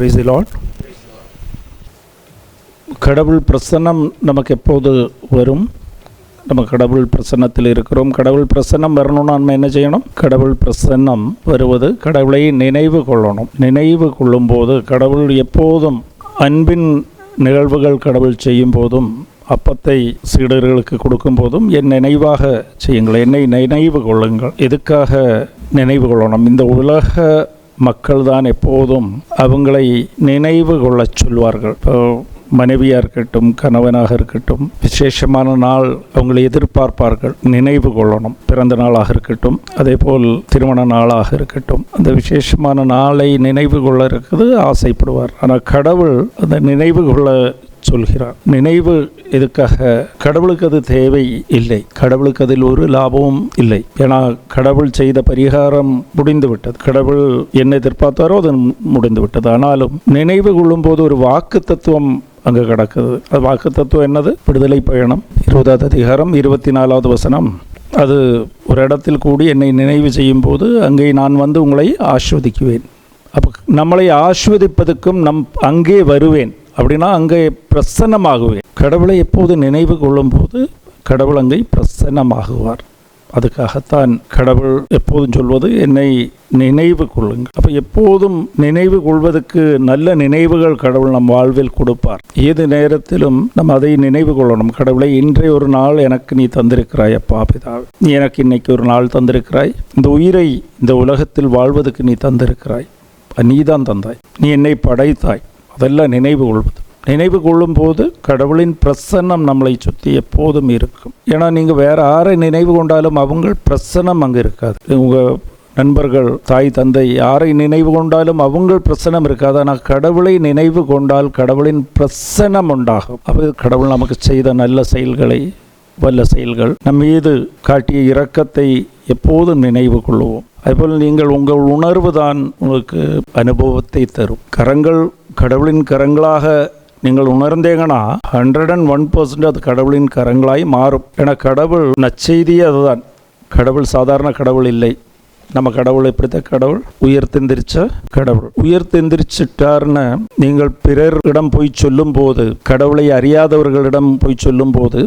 Price the Lord. கடவுள் பிரசன்னம் நமக்கு எப்போது வரும்? நம்ம கடவுள் பிரசன்னத்தில் இருக்கிறோம். கடவுள் பிரசன்னம் வரணும்னா நம்ம என்ன செய்யணும்? கடவுள் பிரசன்னம் வருவது கடவுளை நினைவு கொள்ளணும். நினைவு கொள்ளும்போது கடவுள் எப்போதும் அன்பின் நிகழ்வுகள் கடவுள் செய்யும் போதும், அப்பத்தை சீடர்களுக்கு கொடுக்கும் போதும் என் நினைவாக செய்யுங்கள், என்னை நினைவு கொள்ளுங்கள். எதுக்காக நினைவு கொள்ளணும்? இந்த உலக மக்கள் தான் எப்போதும் அவங்களை நினைவு கொள்ள சொல்வார்கள். இப்போ மனைவியாக இருக்கட்டும், கணவனாக இருக்கட்டும், விசேஷமான நாள் அவங்களை எதிர்பார்ப்பார்கள், நினைவு கொள்ளணும். பிறந்த நாளாக இருக்கட்டும், அதே போல் திருமண நாளாக இருக்கட்டும், அந்த விசேஷமான நாளை நினைவு கொள்ள இருக்குது ஆசைப்படுவார். ஆனால் கடவுள் அந்த நினைவு கொள்ள சொல்கிறார். நினைவு எதுக்காக? கடவுளுக்கு அது தேவை இல்லை, கடவுளுக்கு அதில் ஒரு லாபமும் இல்லை. ஏன்னா கடவுள் செய்த பரிகாரம் முடிந்து விட்டது. கடவுள் என்ன எதிர்பார்த்தாரோ அது முடிந்து விட்டது. ஆனாலும் நினைவு கொள்ளும் போது ஒரு வாக்கு தத்துவம் அங்கே கிடக்குது. அது வாக்கு தத்துவம் என்னது? விடுதலை பயணம் 20வது அதிகாரம் 24வது வசனம். அது ஒரு இடத்தில் கூடி என்னை நினைவு செய்யும் போது அங்கே நான் வந்து உங்களை ஆஸ்வதிக்குவேன். அப்போ நம்மளை ஆஸ்வதிப்பதற்கும் அங்கே வருவேன் அப்படின்னா அங்கே பிரசன்னமாகுவேன். கடவுளை எப்போது நினைவு கொள்ளும் போது கடவுள் அங்கே பிரசன்னமாகுவார். அதுக்காகத்தான் கடவுள் எப்போதும் சொல்வது என்னை நினைவு கொள்ளுங்கள். அப்போ எப்போதும் நினைவு கொள்வதற்கு நல்ல நினைவுகள் கடவுள் நம் வாழ்வில் கொடுப்பார். ஏது நேரத்திலும் நம்ம அதை நினைவு கொள்ளணும். கடவுளை, இன்றைய ஒரு நாள் எனக்கு நீ தந்திருக்கிறாய் அப்பா பிதாவே, நீ எனக்கு இன்னைக்கு ஒரு நாள் தந்திருக்கிறாய், இந்த உயிரை இந்த உலகத்தில் வாழ்வதற்கு நீ தந்திருக்கிறாய், நீ தான் தந்தாய், நீ என்னை படைத்தாய். அதெல்லாம் நினைவு கொள்வது. நினைவு கொள்ளும் போது கடவுளின் பிரசன்னம் நம்மளை சுற்றி எப்போதும் இருக்கும். ஏன்னா நீங்கள் வேறு யாரை நினைவு கொண்டாலும் அவங்க பிரசன்னம் அங்கே இருக்காது. உங்கள் நண்பர்கள், தாய் தந்தை யாரை நினைவு கொண்டாலும் அவங்க பிரசன்னம் இருக்காது. ஆனால் கடவுளை நினைவு கொண்டால் கடவுளின் பிரசன்னம் உண்டாகும். அப்போ கடவுள் நமக்கு செய்த நல்ல செயல்களை, வல்ல செயல்கள், நம் மீது காட்டிய இரக்கத்தை எப்போதும் நினைவு கொள்வோம். அதுபோல் நீங்கள் உங்கள் உணர்வு தான் உங்களுக்கு அனுபவத்தை தரும். கரங்கள் கடவுளின் கரங்களாக நீங்கள் உணர்ந்தீங்கன்னா 101% அது கடவுளின் கரங்களாய் மாறும். ஏன்னா கடவுள் நற்செய்தியே அதுதான். கடவுள் சாதாரண கடவுள் இல்லை. நம்ம கடவுள் எப்படித்த கடவுள்? உயர்த்தெந்திரிச்ச கடவுள். உயர்த்தெந்திரிச்சிட்டார்னு நீங்கள் பிறரிடம் போய் சொல்லும் போது, கடவுளை அறியாதவர்களிடம் போய் சொல்லும் போது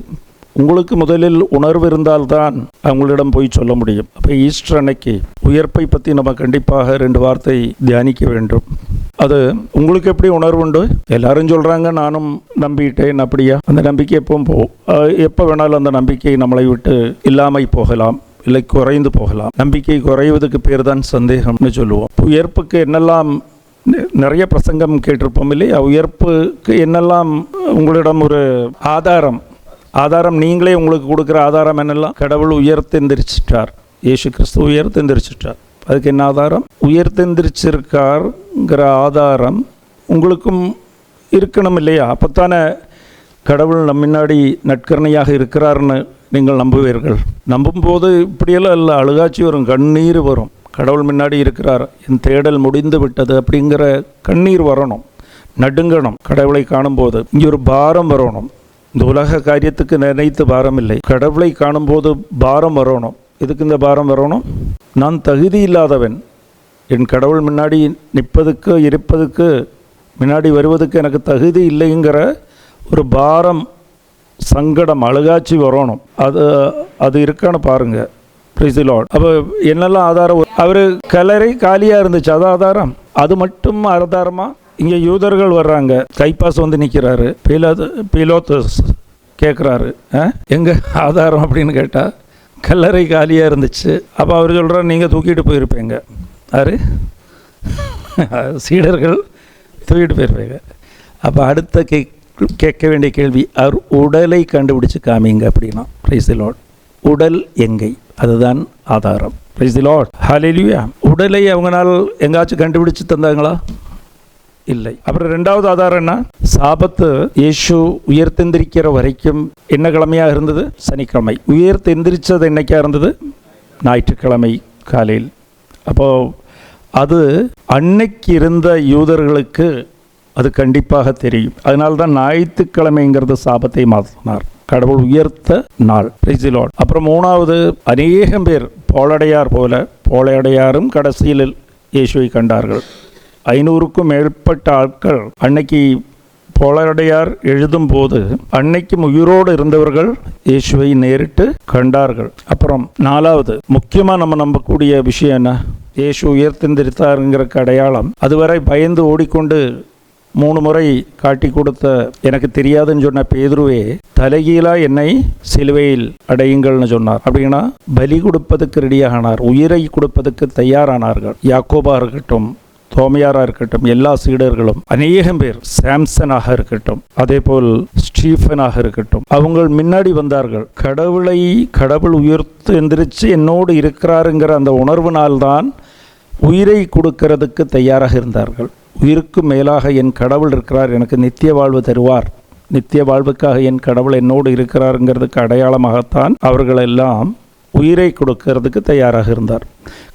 உங்களுக்கு முதலில் உணர்வு இருந்தால்தான் அவங்களிடம் போய் சொல்ல முடியும். அப்போ ஈஸ்டர் அன்னைக்கு உயர்ப்பை பற்றி நம்ம கண்டிப்பாக 2 வார்த்தை தியானிக்க வேண்டும். அது உங்களுக்கு எப்படி உணர்வு உண்டு? எல்லாரும் சொல்கிறாங்க, நானும் நம்பிட்டேன். அப்படியா? அந்த நம்பிக்கை எப்பவும் எப்போ வேணாலும் அந்த நம்பிக்கை நம்மளை விட்டு இல்லாமல் போகலாம், இல்லை குறைந்து போகலாம். நம்பிக்கை குறைவதுக்கு பேர் தான் சந்தேகம்னு சொல்லுவோம். உயர்ப்புக்கு என்னெல்லாம் நிறைய பிரசங்கம் கேட்டிருப்போம் இல்லையா? உயர்ப்புக்கு என்னெல்லாம் உங்களிடம் ஒரு ஆதாரம் நீங்களே உங்களுக்கு கொடுக்குற ஆதாரம் என்னெல்லாம்? கடவுள் உயர்த்தெந்திரிச்சிட்டார், இயேசு கிறிஸ்து உயர்த்தெந்திரிச்சிட்டார். அதுக்கு என்ன ஆதாரம்? உயர்த்தெந்திரிச்சிருக்காருங்கிற ஆதாரம் உங்களுக்கும் இருக்கணும் இல்லையா? அப்போத்தானே கடவுள் நம் முன்னாடி நற்கருணையாக இருக்கிறார்னு நீங்கள் நம்புவீர்கள். நம்பும்போது இப்படியெல்லாம் இல்லை, அழுகாட்சி வரும், கண்ணீர் வரும். கடவுள் முன்னாடி இருக்கிறார், என் தேடல் முடிந்து விட்டது அப்படிங்கிற கண்ணீர் வரணும், நடுங்கணும். கடவுளை காணும்போது இங்கே ஒரு பாரம் வரணும். இந்த உலக காரியத்துக்கு நினைத்து பாரம் இல்லை, கடவுளை காணும்போது பாரம் வரணும். எதுக்கு இந்த பாரம் வரணும்? நான் தகுதி இல்லாதவன், என் கடவுள் முன்னாடி நிற்பதுக்கு, இருப்பதுக்கு, முன்னாடி வருவதுக்கு எனக்கு தகுதி இல்லைங்கிற ஒரு பாரம், சங்கடம், அழுகாட்சி வரணும். அது இருக்கான்னு பாருங்கள். Price the Lord. அப்போ என்னெல்லாம் ஆதாரம்? அவர் கல்லறை காலியாக இருந்துச்சு, அது ஆதாரம். அது மட்டும் ஆதாரமா? இங்கே யூதர்கள் வர்றாங்க, கைப்பாஸ் வந்து நிற்கிறாரு, பீலோத்தஸ் கேட்குறாரு, எங்கே ஆதாரம் அப்படின்னு கேட்டால் கல்லறை காலியாக இருந்துச்சு. அப்போ அவர் சொல்கிறார், நீங்கள் தூக்கிட்டு போயிருப்பீங்க. யார்? சீடர்கள் தூக்கிட்டு போயிருப்பீங்க. அப்போ அடுத்த கேட்க வேண்டிய கேள்வி, அவர் உடலை கண்டுபிடிச்சு காமிங்க அப்படின்னா. Praise the lord. உடல் எங்கை, அதுதான் ஆதாரம். Praise the lord. ஹல்லேலூயா. உடலை அவங்களால் எங்காச்சும் கண்டுபிடிச்சு தந்தாங்களா? இல்லை. அப்புறம் 2வது ஆதாரம் என்ன? சாபத்து இயேசு உயர்த்தெந்திரிக்கிற வரைக்கும் என்ன கிழமையாக இருந்தது? சனிக்கிழமை. உயர்த்தெந்திரிச்சது என்னைக்கா இருந்தது? ஞாயிற்றுக்கிழமை காலையில். அப்போது அது அன்னைக்கு இருந்த யூதர்களுக்கு அது கண்டிப்பாக தெரியும். அதனால்தான் ஞாயிற்றுக்கிழமைங்கிறது சாபத்தை மாற்றினார். கடவுள் உயர்த்த நாள். Price the Lord. அப்புறம் 3வது, அநேகம் பேர் போலடையார் போல, போலடையாரும் கடைசியில் இயேசுவை கண்டார்கள். 500க்கும் மேற்பட்ட ஆட்கள் அன்னைக்கு போலடையார் எழுதும்போது அன்னைக்கும் உயிரோடு இருந்தவர்கள் இயேசுவை நேரிட்டு கண்டார்கள். அப்புறம் 4வது முக்கியமாக நம்ம நம்பக்கூடிய விஷயம் என்ன? இயேசு உயர்த்தெந்திருத்தாருங்கிற அடையாளம். அதுவரை பயந்து ஓடிக்கொண்டு 3 முறை காட்டி கொடுத்த எனக்கு தெரியாதுன்னு சொன்ன பேதுருவே தலைகீழா என்னை சிலுவையில் அடையுங்கள்னு சொன்னார். அப்படின்னா பலி கொடுப்பதுக்கு ரெடியானார், உயிரை கொடுப்பதுக்கு தயாரானார்கள். யாக்கோபா இருக்கட்டும், தோமையாரா இருக்கட்டும், எல்லா சீடர்களும், அநேகம் பேர், சாம்சனாக இருக்கட்டும், அதே போல் ஸ்டீஃபனாக இருக்கட்டும், அவங்க முன்னாடி வந்தார்கள். கடவுள் உயர்த்து எந்திரிச்சு என்னோடு இருக்கிறாருங்கிற அந்த உணர்வினால்தான் உயிரை கொடுக்கிறதுக்கு தயாராக இருந்தார்கள். உயிருக்கு மேலாக என் கடவுள் இருக்கிறார், எனக்கு நித்திய வாழ்வு தருவார், நித்திய வாழ்வுக்காக என் கடவுள் என்னோடு இருக்கிறாருங்கிறதுக்கு அடையாளமாகத்தான் அவர்களெல்லாம் உயிரை கொடுக்கறதுக்கு தயாராக இருந்தார்.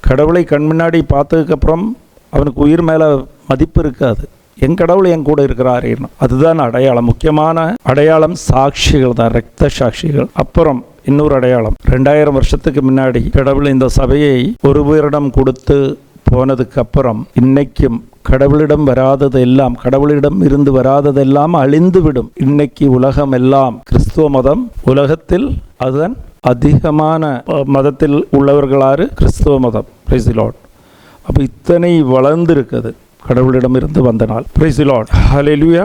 கடவுளை கண் முன்னாடி பார்த்ததுக்கப்புறம் அவனுக்கு உயிர் மேலே மதிப்பு இருக்காது. என் கடவுள் என் கூட இருக்கிறார், அதுதான் அடையாளம். முக்கியமான அடையாளம் சாட்சிகள் தான், இரத்த சாட்சிகள். அப்புறம் இன்னொரு அடையாளம், 2000 வருஷத்துக்கு முன்னாடி கடவுள் இந்த சபையை ஒருவரிடம் கொடுத்து போனதுக்கு அப்புறம் இன்னைக்கும் கடவுளிடம் வராததெல்லாம், கடவுளிடம் இருந்து வராததெல்லாம் அழிந்துவிடும். இன்னைக்கு உலகம் எல்லாம் கிறிஸ்துவ மதம். உலகத்தில் அதன் அதிகமான மதத்தில் உள்ளவர்களாரு கிறிஸ்துவ மதம். Price the Lord. அப்போ இத்தனை வளர்ந்து இருக்குது கடவுளிடமிருந்து வந்த நாள். Price the lord. ஹல்லேலூயா.